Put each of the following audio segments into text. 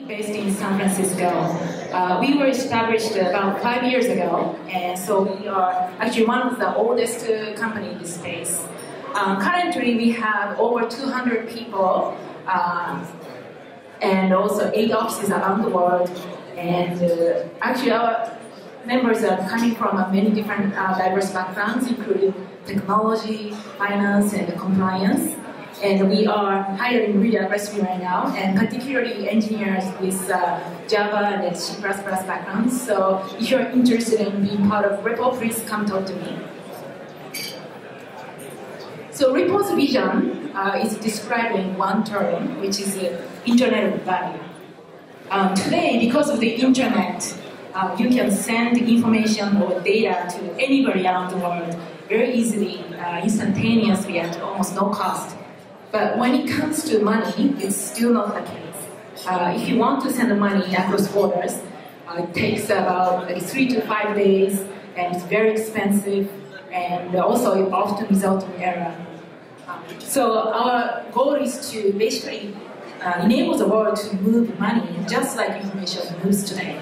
based in San Francisco. We were established about 5 years ago, and so we are actually one of the oldest company in this space. Currently, we have over 200 people, and also 8 offices around the world. And actually, our members are coming from many different diverse backgrounds, including technology, finance, and compliance. And we are hiring really aggressively right now, and particularly engineers with Java and C++ backgrounds. So if you're interested in being part of Ripple, please come talk to me. So Ripple's vision is described in one term, which is Internet of Value. Today, because of the Internet, you can send information or data to anybody around the world very easily, instantaneously, at almost no cost. But when it comes to money, it's still not the case. If you want to send money across borders, it takes about 3 to 5 days, and it's very expensive, and also it often results in error. So our goal is to basically enable the world to move money just like information moves today.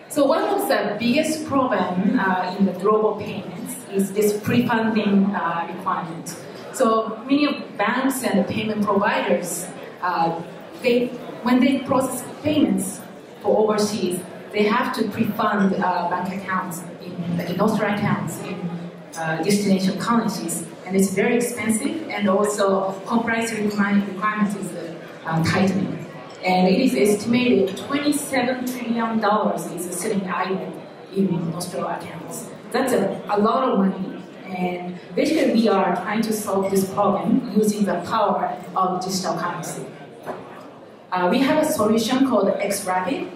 So one of the biggest problems in the global payments is this pre-funding requirement. So many of banks and payment providers, when they process payments for overseas, they have to pre-fund bank accounts, in Australian accounts in destination currencies, and it's very expensive, and also compliance requirements is tightening. And it is estimated $27 trillion is sitting idle in Australian accounts. That's a lot of money. And basically, we are trying to solve this problem using the power of digital currency. We have a solution called Xrapid.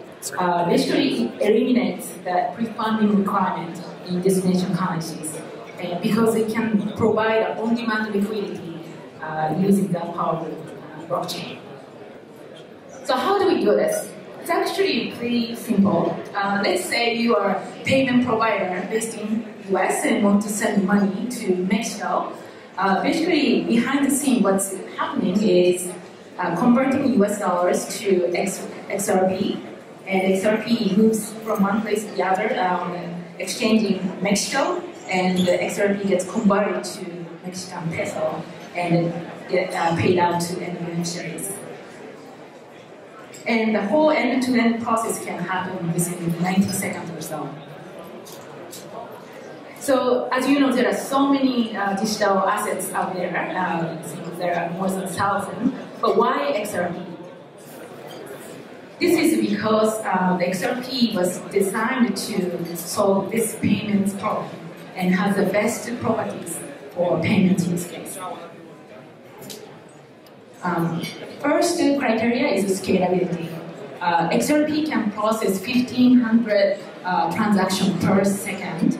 Basically, it eliminates the pre-funding requirement in destination currencies, because it can provide on-demand liquidity using the power of blockchain. So how do we do this? It's actually pretty simple. Let's say you are a payment provider based in US and want to send money to Mexico. Basically, behind the scene, what's happening is converting US dollars to XRP, and XRP moves from one place to the other, exchanging Mexico, and the XRP gets converted to Mexican peso and get paid out to end beneficiaries. And the whole end-to-end process can happen within 90 seconds or so. So, as you know, there are so many digital assets out there. There are more than 1,000. But why XRP? This is because the XRP was designed to solve this payments problem and has the best properties for payment use case. First criteria is scalability. XRP can process 1,500 transactions per second,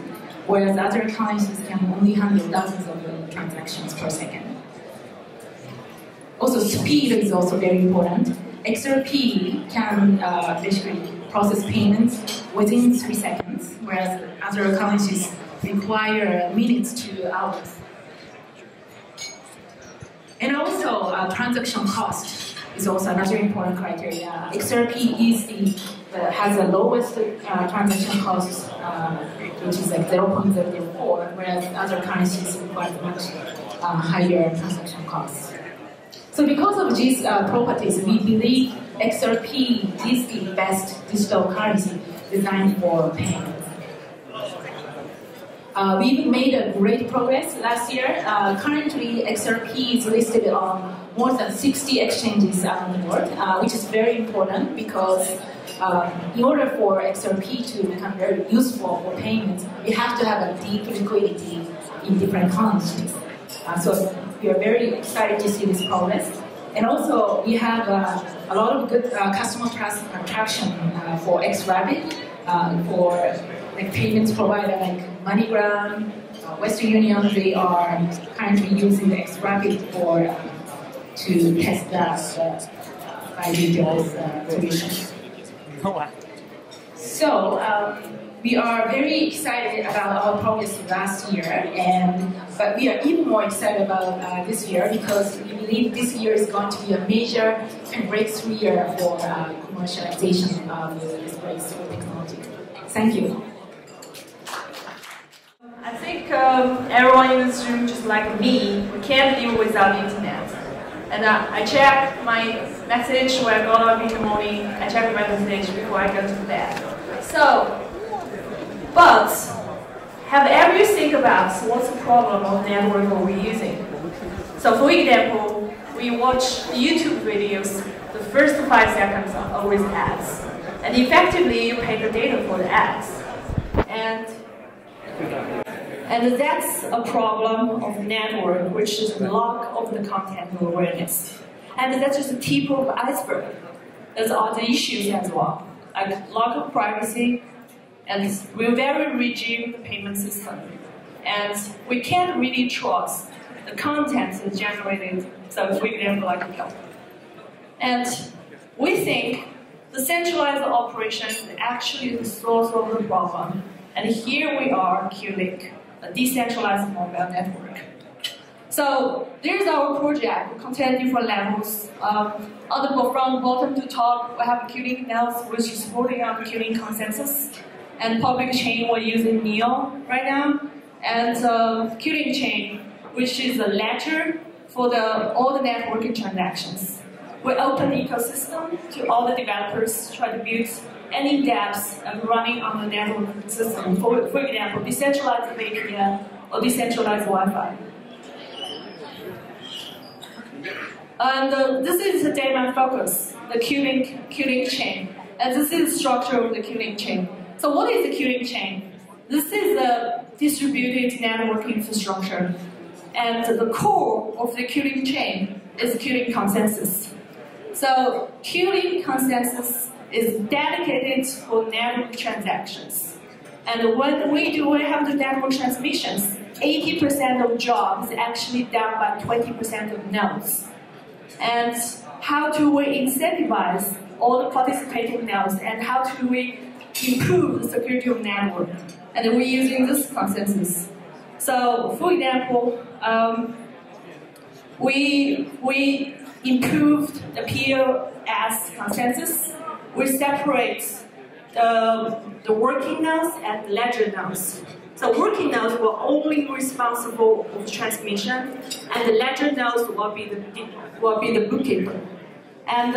whereas other currencies can only handle dozens of transactions per second. Also, speed is also very important. XRP can basically process payments within 3 seconds, whereas other currencies require minutes to hours. And also, transaction cost is also another important criteria. XRP has the lowest transaction cost, which is like 0.004, whereas other currencies require much higher transaction costs. So because of these properties, we believe XRP is the best digital currency designed for payments. We've made a great progress last year. Currently, XRP is listed on more than 60 exchanges around the world, which is very important because in order for XRP to become very useful for payments, we have to have a deep liquidity in different currencies. So we are very excited to see this progress. And also, we have a lot of good customer trust and traction for Xrapid, for like payments provider like MoneyGram, Western Union. They are currently using the Xrapid to test that by details solution. So we are very excited about our progress last year, but we are even more excited about this year because we believe this year is going to be a major and breakthrough year for commercialization of this breakthrough technology. Thank you. I think everyone in this room, just like me, we can't live without the internet. And I check my message when I go out in the morning. I check my message before I go to bed. So, but have ever think about what's the problem of the network we're using? So, for example, we watch YouTube videos. The first 5 seconds are always ads, and effectively you pay the data for the ads, and that's a problem of the network, which is the lack of the content awareness. And that's just the tip of the iceberg. There's other issues as well, like lack of privacy, and we're very rigid payment system. And we can't really trust the content that's generated, so for example, like Yelp. And we think the centralized operation is actually the source of the problem. And here we are, Qlink, a decentralized mobile network. So there's our project. We contain different levels. From bottom to top, we have Qlink Nodes, which is supporting on the Qlink consensus. And public chain, we're using Neo right now. And Qlink chain, which is a ledger for all the networking transactions. We open the ecosystem to all the developers try to build any dApps running on the network system. For example, decentralized VPN or decentralized Wi-Fi. And this is the daemon focus, the Qlink chain. And this is the structure of the Qlink chain. So what is the Qlink chain? This is a distributed network infrastructure. And the core of the Qlink chain is Qlink consensus. So Qlink consensus is dedicated for network transactions. And when we have the network transmissions, 80% of jobs is actually done by 20% of nodes. And how do we incentivize all the participating nodes, and how do we improve the security of network? And we're using this consensus. So, for example, we improved the POS consensus. We separate the working nodes and the ledger nodes. So working nodes were only responsible for the transmission, and the ledger nodes will be the bookkeeper. And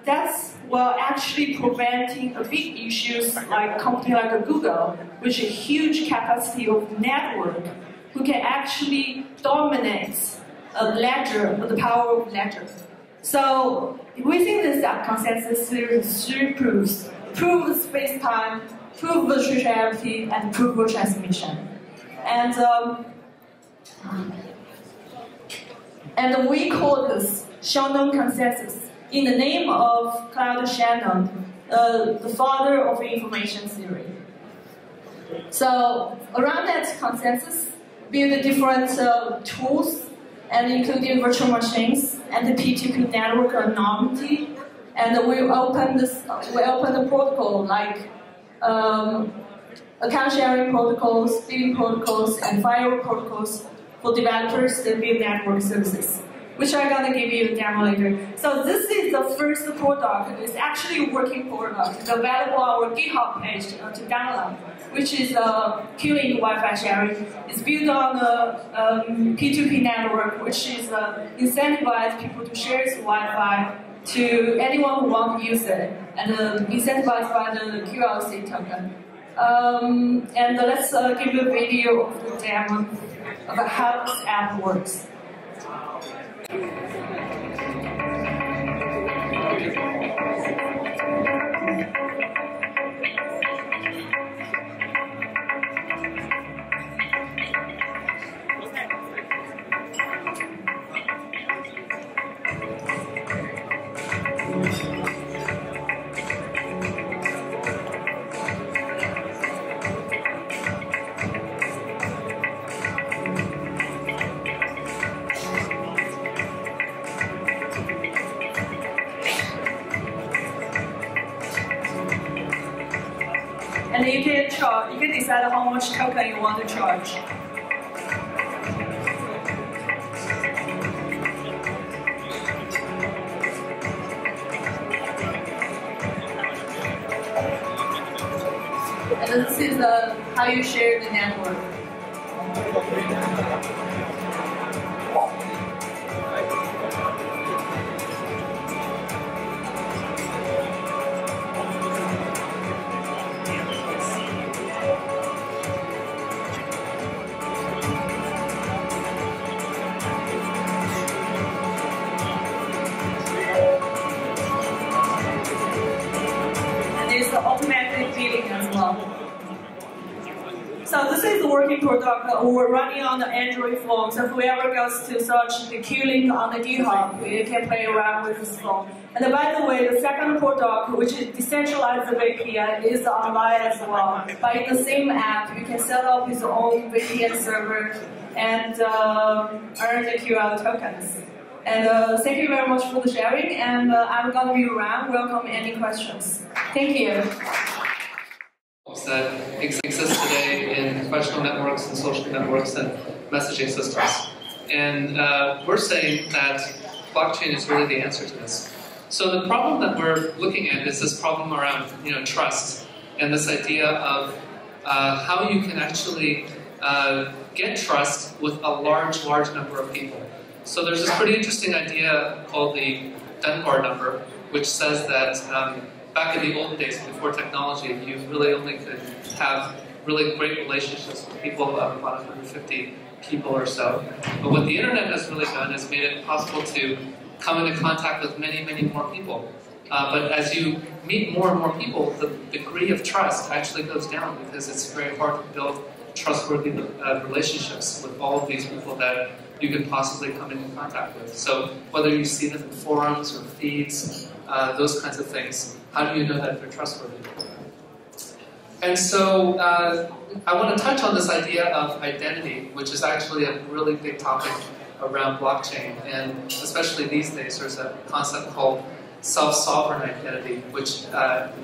that's actually preventing big issues like a company like a Google, which is a huge capacity of network, who can actually dominate a ledger, the power of ledger. So within this consensus, there is 3 proofs: proof of space-time, proof of virtual reality, and proof of transmission. And we call this Shannon consensus in the name of Claude Shannon, the father of information theory. So around that consensus, build different tools, and including virtual machines and the P2P network anonymity. And we open the protocol like account sharing protocols, billing protocols, and firewall protocols for developers that build network services, which I'm gonna give you a demo later. So this is the first product. It's actually a working product. It's available on our GitHub page to download, which is Qlink Wi-Fi sharing. It's built on a P2P network, which is incentivize people to share its Wi-Fi to anyone who wants to use it, and incentivized by the QLC token. And let's give you a video of the demo about how this app works. And you can charge. You can decide how much token you want to charge. And this is how you share the network. Automatic bidding as well. So this is the working product we're running on the Android phone. So whoever goes to search the Qlink on the GitHub, you can play around with this phone. And by the way, the second product, which is decentralized VPN, is online as well. But in the same app, you can set up your own VPN server and earn the QL tokens. And thank you very much for the sharing, and I'm going to be around. Welcome any questions. Thank you. That exist today in professional networks and social networks and messaging systems. And we're saying that blockchain is really the answer to this. So the problem that we're looking at is this problem around trust, and this idea of how you can actually get trust with a large number of people. So there's this pretty interesting idea called the Dunbar number, which says that back in the old days, before technology, you really only could have really great relationships with people of about 150 people or so. But what the internet has really done is made it possible to come into contact with many more people. But as you meet more and more people, the degree of trust actually goes down because it's very hard to build trustworthy relationships with all of these people that you can possibly come into contact with. So whether you see them in forums or feeds, those kinds of things, how do you know that they're trustworthy? And so I want to touch on this idea of identity, which is actually a really big topic around blockchain. And especially these days, there's a concept called self-sovereign identity, which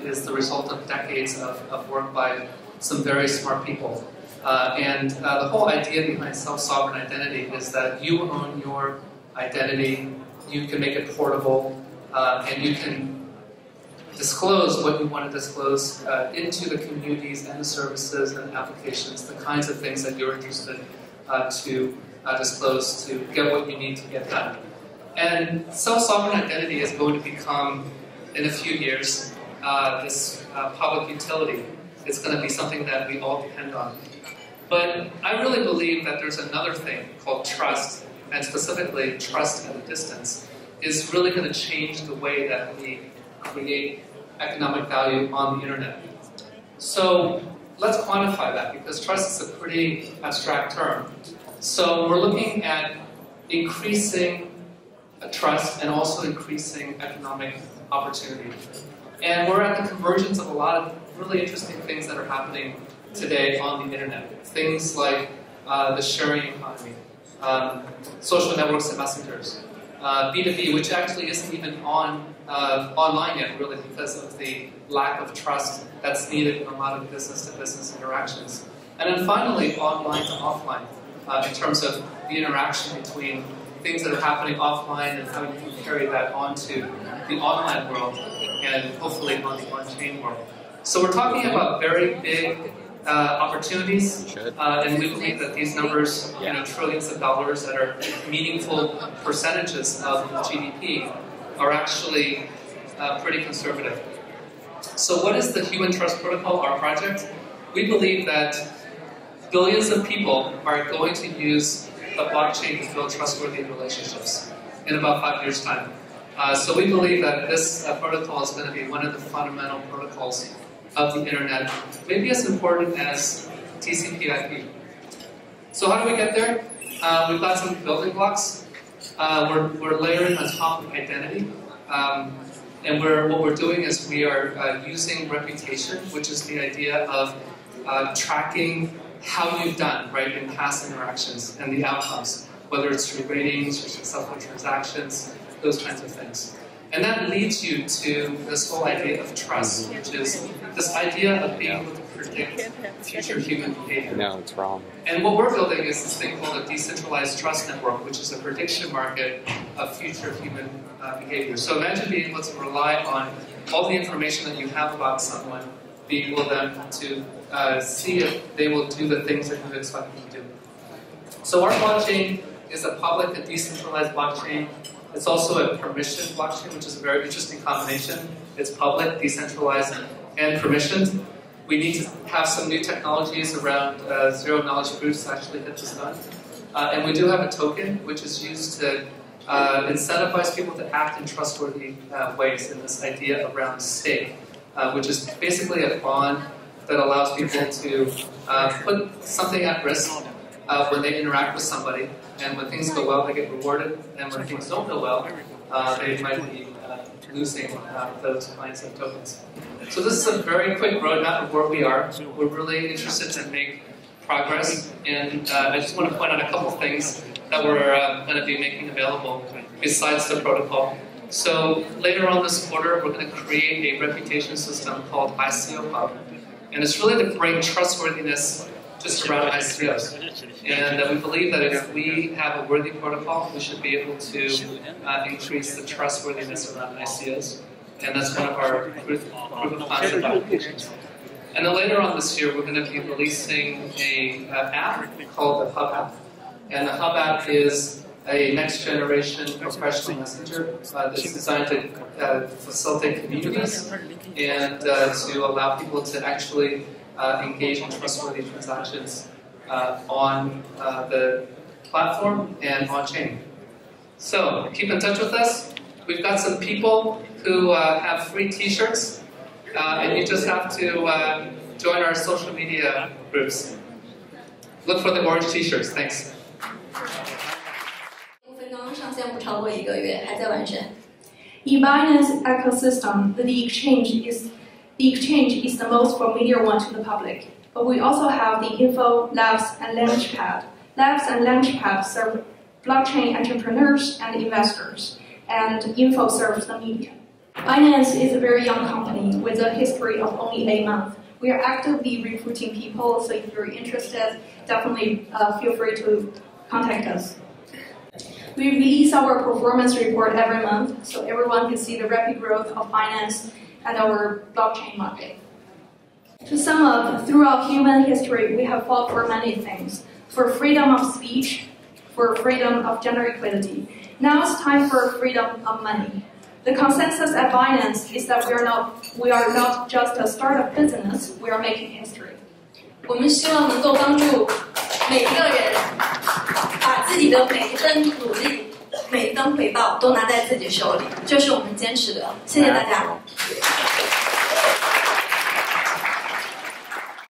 is the result of decades of work by some very smart people. And the whole idea behind self-sovereign identity is that you own your identity, you can make it portable, and you can disclose what you want to disclose into the communities and the services and applications, the kinds of things that you're interested to disclose to get what you need to get done. And self-sovereign identity is going to become, in a few years, this public utility. It's going to be something that we all depend on. But I really believe that there's another thing called trust, and specifically trust at a distance, is really going to change the way that we create economic value on the internet. So let's quantify that, because trust is a pretty abstract term. So we're looking at increasing trust and also increasing economic opportunity. And we're at the convergence of a lot of really interesting things that are happening today on the internet. Things like the sharing economy, social networks and messengers, B2B, which actually isn't even online yet, really, because of the lack of trust that's needed in a lot of business-to-business interactions. And then finally, online to offline, in terms of the interaction between things that are happening offline and how you can carry that onto the online world and hopefully on the on-chain world. So we're talking about very big opportunities, and we believe that these numbers, trillions of dollars that are meaningful percentages of GDP, are actually pretty conservative. So what is the Human Trust Protocol, our project? We believe that billions of people are going to use the blockchain to build trustworthy relationships in about 5 years' time. So we believe that this protocol is going to be one of the fundamental protocols of the internet, maybe as important as TCP/IP. So how do we get there? We've got some building blocks. We're layering on top of identity. And what we're doing is we are using reputation, which is the idea of tracking how you've done, right, in past interactions and the outcomes, whether it's through ratings or successful transactions, those kinds of things. And that leads you to this whole idea of trust, which is this idea of being able to predict future human behavior. No, it's wrong. And what we're building is this thing called a decentralized trust network, which is a prediction market of future human behavior. So imagine being able to rely on all the information that you have about someone, being able then to see if they will do the things that you expect them to do. So our blockchain is a public and decentralized blockchain. It's also a permissioned blockchain, which is a very interesting combination. It's public, decentralized, and permissioned. We need to have some new technologies around zero-knowledge proofs to actually get this done. And we do have a token, which is used to incentivize people to act in trustworthy ways in this idea around stake, which is basically a bond that allows people to put something at risk when they interact with somebody. And when things go well, they get rewarded. And when things don't go well, they might be losing those kinds of tokens. So this is a very quick roadmap of where we are. We're really interested to make progress. And I just want to point out a couple things that we're going to be making available besides the protocol. So later on this quarter, we're going to create a reputation system called ICO Hub. And it's really to bring trustworthiness just around ICOs. And we believe that if we have a worthy protocol, we should be able to increase the trustworthiness around ICOs. And that's one of our proof of concept applications. And then later on this year, we're going to be releasing an app called the Hub app. And the Hub app is a next generation professional messenger that's designed to facilitate communities and to allow people to actually engage in trustworthy transactions on the platform and on-chain. So keep in touch with us. We've got some people who have free t-shirts, and you just have to join our social media groups. Look for the orange t-shirts. Thanks. In Binance ecosystem, the exchange is the most familiar one to the public. But we also have the Info, Labs, and Launchpad. Labs and Launchpad serve blockchain entrepreneurs and investors, and Info serves the media. Binance is a very young company with a history of only 8 months. We are actively recruiting people, so if you're interested, definitely feel free to contact us. We release our performance report every month, so everyone can see the rapid growth of Binance and our blockchain market. To sum up, throughout human history, we have fought for many things. For freedom of speech, for freedom of gender equality. Now it's time for freedom of money. The consensus at Binance is that we are not just a startup business, we are making history. 我们希望能够帮助每一个人把自己的每一分努力、每一分回报都拿在自己手里，这是我们坚持的。谢谢大家。